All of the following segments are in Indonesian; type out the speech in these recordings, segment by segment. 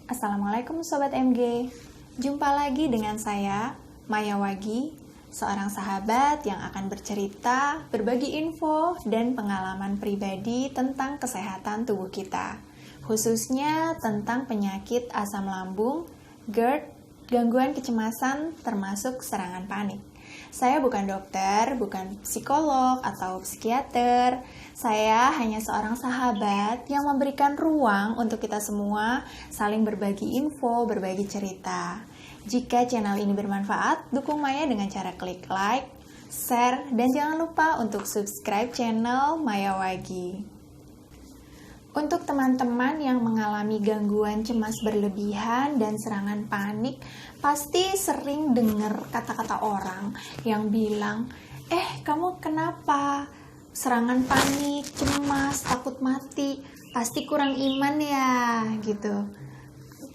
Assalamualaikum Sobat MG. Jumpa lagi dengan saya, Maya Wagi, seorang sahabat yang akan bercerita, berbagi info, dan pengalaman pribadi tentang kesehatan tubuh kita. Khususnya tentang penyakit asam lambung, GERD, gangguan kecemasan, termasuk serangan panik. Saya bukan dokter, bukan psikolog atau psikiater. Saya hanya seorang sahabat yang memberikan ruang untuk kita semua saling berbagi info, berbagi cerita. Jika channel ini bermanfaat, dukung Maya dengan cara klik like, share, dan jangan lupa untuk subscribe channel Maya Wagi. Untuk teman-teman yang mengalami gangguan cemas berlebihan dan serangan panik, pasti sering dengar kata-kata orang yang bilang, kamu kenapa? Serangan panik, cemas, takut mati, pasti kurang iman ya, gitu.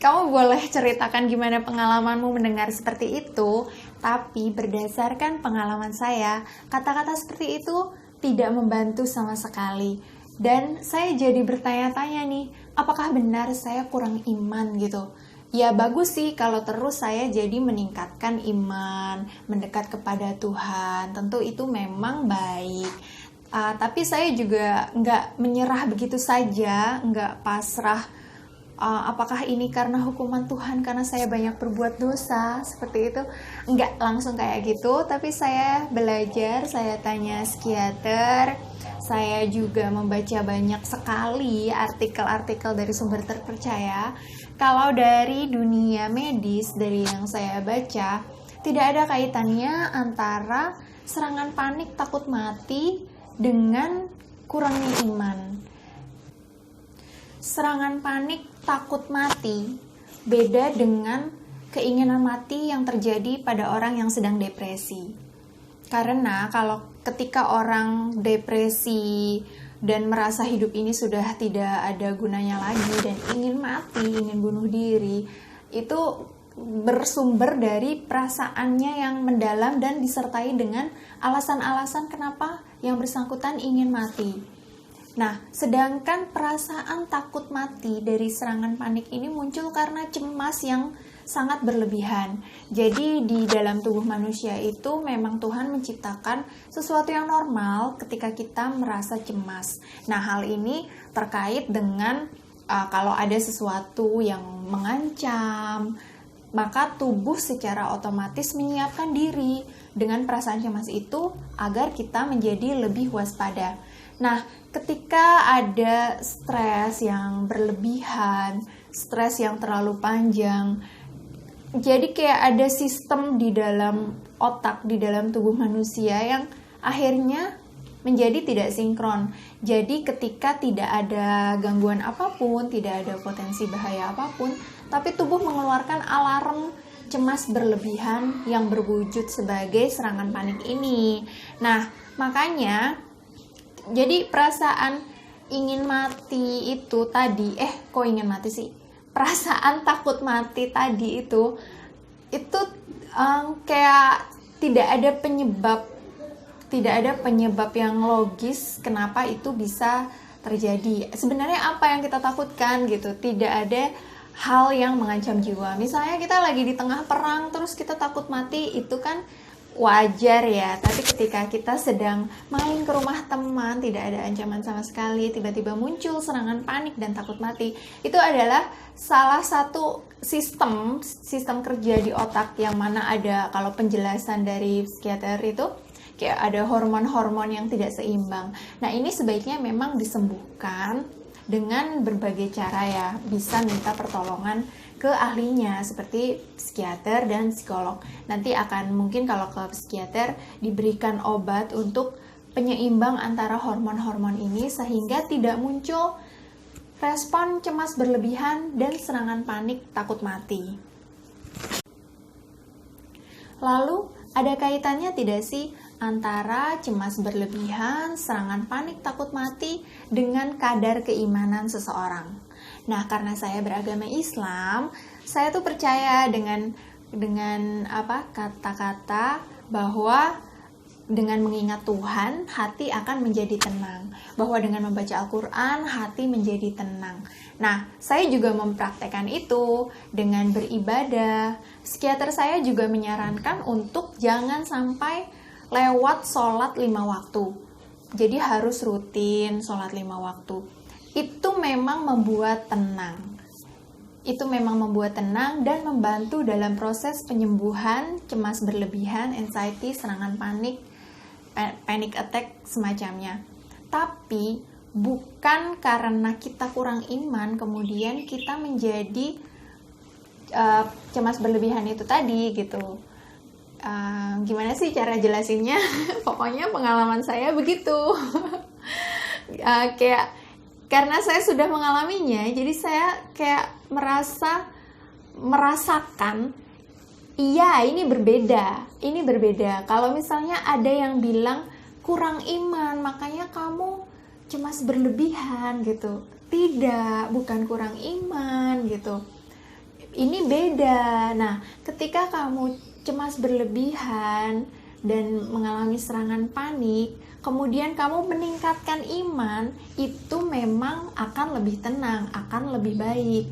Kamu boleh ceritakan gimana pengalamanmu mendengar seperti itu, tapi berdasarkan pengalaman saya, kata-kata seperti itu tidak membantu sama sekali. Dan saya jadi bertanya-tanya nih, apakah benar saya kurang iman gitu? Ya bagus sih kalau terus saya jadi meningkatkan iman, mendekat kepada Tuhan. Tentu itu memang baik. Tapi saya juga nggak menyerah begitu saja, nggak pasrah. Apakah ini karena hukuman Tuhan karena saya banyak berbuat dosa seperti itu? Nggak langsung kayak gitu, tapi saya belajar, saya tanya psikiater, saya juga membaca banyak sekali artikel-artikel dari sumber terpercaya. Kalau dari dunia medis, dari yang saya baca, tidak ada kaitannya antara serangan panik takut mati dengan kurangnya iman. Serangan panik takut mati beda dengan keinginan mati yang terjadi pada orang yang sedang depresi. Karena kalau ketika orang depresi dan merasa hidup ini sudah tidak ada gunanya lagi dan ingin mati, ingin bunuh diri, itu bersumber dari perasaannya yang mendalam dan disertai dengan alasan-alasan kenapa yang bersangkutan ingin mati. Nah, sedangkan perasaan takut mati dari serangan panik ini muncul karena cemas yang sangat berlebihan. Jadi di dalam tubuh manusia itu memang Tuhan menciptakan sesuatu yang normal ketika kita merasa cemas. Nah, hal ini terkait dengan kalau ada sesuatu yang mengancam, maka tubuh secara otomatis menyiapkan diri dengan perasaan cemas itu agar kita menjadi lebih waspada. Nah, ketika ada stres yang berlebihan, stres yang terlalu panjang, jadi kayak ada sistem di dalam otak, di dalam tubuh manusia yang akhirnya menjadi tidak sinkron. Jadi ketika tidak ada gangguan apapun, tidak ada potensi bahaya apapun, tapi tubuh mengeluarkan alarm cemas berlebihan yang berwujud sebagai serangan panik ini. Nah, makanya jadi perasaan ingin mati itu tadi, kok ingin mati sih? Perasaan takut mati tadi itu kayak tidak ada penyebab yang logis kenapa itu bisa terjadi. Sebenarnya apa yang kita takutkan gitu? Tidak ada hal yang mengancam jiwa. Misalnya kita lagi di tengah perang terus kita takut mati, itu kan wajar ya, tapi ketika kita sedang main ke rumah teman, tidak ada ancaman sama sekali, tiba-tiba muncul serangan panik dan takut mati, itu adalah salah satu sistem kerja di otak yang mana ada, kalau penjelasan dari psikiater itu, kayak ada hormon-hormon yang tidak seimbang. Nah, ini sebaiknya memang disembuhkan dengan berbagai cara ya, bisa minta pertolongan ke ahlinya seperti psikiater dan psikolog. Nanti akan mungkin kalau ke psikiater diberikan obat untuk penyeimbang antara hormon-hormon ini sehingga tidak muncul respon cemas berlebihan dan serangan panik takut mati. Lalu ada kaitannya tidak sih antara cemas berlebihan, serangan panik takut mati dengan kadar keimanan seseorang? Nah, karena saya beragama Islam, saya tuh percaya dengan kata-kata bahwa dengan mengingat Tuhan, hati akan menjadi tenang. Bahwa dengan membaca Al-Quran, hati menjadi tenang. Nah, saya juga mempraktekkan itu dengan beribadah. Psikiater saya juga menyarankan untuk jangan sampai lewat sholat 5 waktu. Jadi harus rutin sholat 5 waktu. Itu memang membuat tenang. Itu memang membuat tenang dan membantu dalam proses penyembuhan cemas berlebihan, anxiety, serangan panik, panic attack semacamnya. Tapi bukan karena kita kurang iman kemudian kita menjadi cemas berlebihan itu tadi gitu. Gimana sih cara jelasinnya? Pokoknya pengalaman saya begitu. Kayak karena saya sudah mengalaminya, jadi saya kayak merasakan iya, ini berbeda. Kalau misalnya ada yang bilang kurang iman, makanya kamu cemas berlebihan gitu. Tidak, bukan kurang iman gitu. Ini beda. Nah, ketika kamu cemas berlebihan dan mengalami serangan panik, kemudian kamu meningkatkan iman, itu memang akan lebih tenang, akan lebih baik.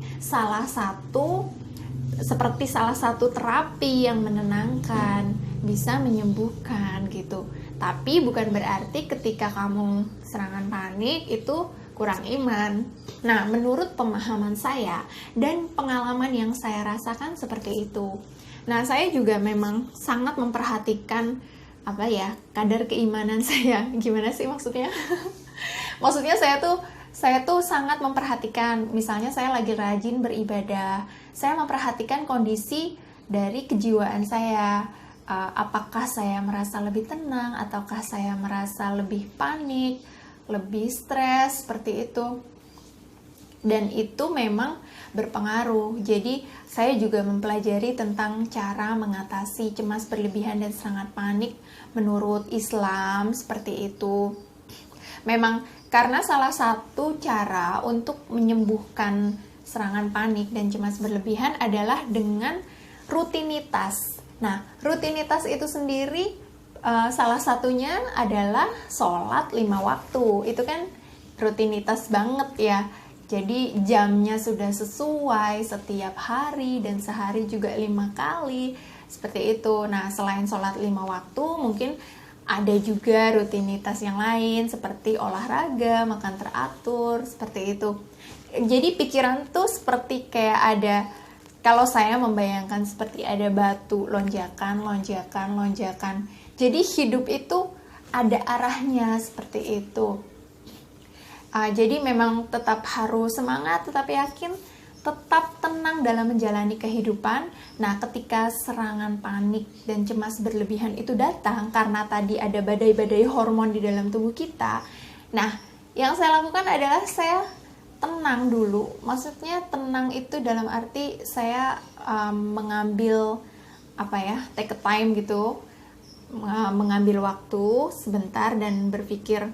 Seperti salah satu terapi yang menenangkan, bisa menyembuhkan gitu. Tapi bukan berarti ketika kamu serangan panik itu kurang iman. Nah, menurut pemahaman saya dan pengalaman yang saya rasakan seperti itu. Nah, saya juga memang sangat memperhatikan kadar keimanan saya. Gimana sih maksudnya? Maksudnya saya tuh sangat memperhatikan, misalnya saya lagi rajin beribadah, saya memperhatikan kondisi dari kejiwaan saya. Apakah saya merasa lebih tenang, ataukah saya merasa lebih panik, lebih stres, seperti itu. Dan itu memang berpengaruh. Jadi saya juga mempelajari tentang cara mengatasi cemas berlebihan dan serangan panik menurut Islam, seperti itu. Memang karena salah satu cara untuk menyembuhkan serangan panik dan cemas berlebihan adalah dengan rutinitas. Nah, rutinitas itu sendiri salah satunya adalah sholat 5 waktu. Itu kan rutinitas banget ya. Jadi jamnya sudah sesuai setiap hari dan sehari juga 5 kali, seperti itu. Nah, selain sholat 5 waktu, mungkin ada juga rutinitas yang lain seperti olahraga, makan teratur, seperti itu. Jadi pikiran tuh seperti kayak ada, kalau saya membayangkan seperti ada batu, lonjakan. Jadi hidup itu ada arahnya seperti itu. Jadi memang tetap harus semangat, tetap yakin, tetap tenang dalam menjalani kehidupan. Nah, ketika serangan panik dan cemas berlebihan itu datang karena tadi ada badai-badai hormon di dalam tubuh kita. Nah, yang saya lakukan adalah saya tenang dulu. Maksudnya tenang itu dalam arti saya mengambil take a time gitu, mengambil waktu sebentar dan berpikir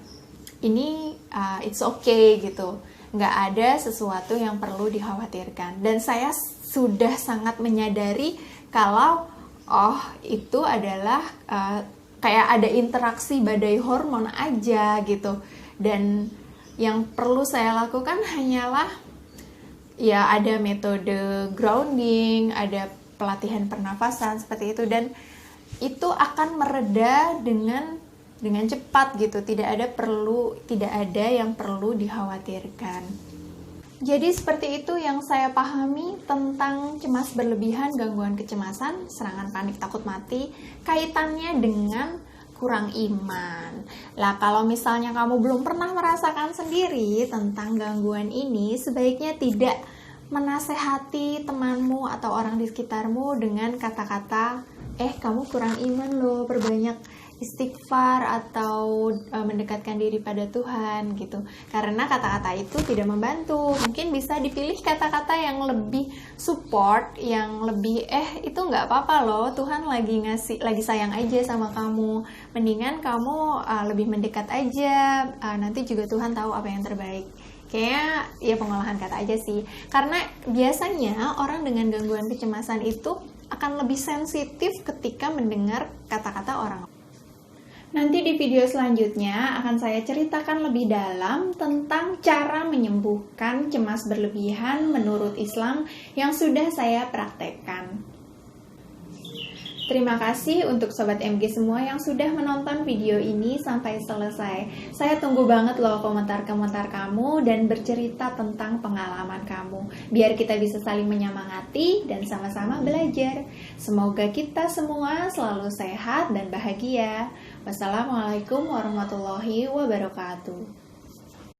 ini it's okay gitu, nggak ada sesuatu yang perlu dikhawatirkan. Dan saya sudah sangat menyadari kalau itu adalah kayak ada interaksi badai hormon aja gitu. Dan yang perlu saya lakukan hanyalah ya ada metode grounding, ada pelatihan pernafasan seperti itu, dan itu akan mereda dengan cepat gitu. Tidak ada yang perlu dikhawatirkan. Jadi seperti itu yang saya pahami tentang cemas berlebihan, gangguan kecemasan, serangan panik, takut mati, kaitannya dengan kurang iman. Lah, kalau misalnya kamu belum pernah merasakan sendiri tentang gangguan ini, sebaiknya tidak menasehati temanmu atau orang di sekitarmu dengan kata-kata, kamu kurang iman loh, perbanyak istighfar atau mendekatkan diri pada Tuhan gitu. Karena kata-kata itu tidak membantu. Mungkin bisa dipilih kata-kata yang lebih support, yang lebih itu nggak apa-apa loh, Tuhan lagi sayang aja sama kamu. Mendingan kamu lebih mendekat aja, nanti juga Tuhan tahu apa yang terbaik. Kayaknya ya pengolahan kata aja sih. Karena biasanya orang dengan gangguan kecemasan itu akan lebih sensitif ketika mendengar kata-kata orang. Nanti di video selanjutnya akan saya ceritakan lebih dalam tentang cara menyembuhkan cemas berlebihan menurut Islam yang sudah saya praktekkan. Terima kasih untuk Sobat MG semua yang sudah menonton video ini sampai selesai. Saya tunggu banget loh komentar-komentar kamu dan bercerita tentang pengalaman kamu. Biar kita bisa saling menyemangati dan sama-sama belajar. Semoga kita semua selalu sehat dan bahagia. Wassalamualaikum warahmatullahi wabarakatuh.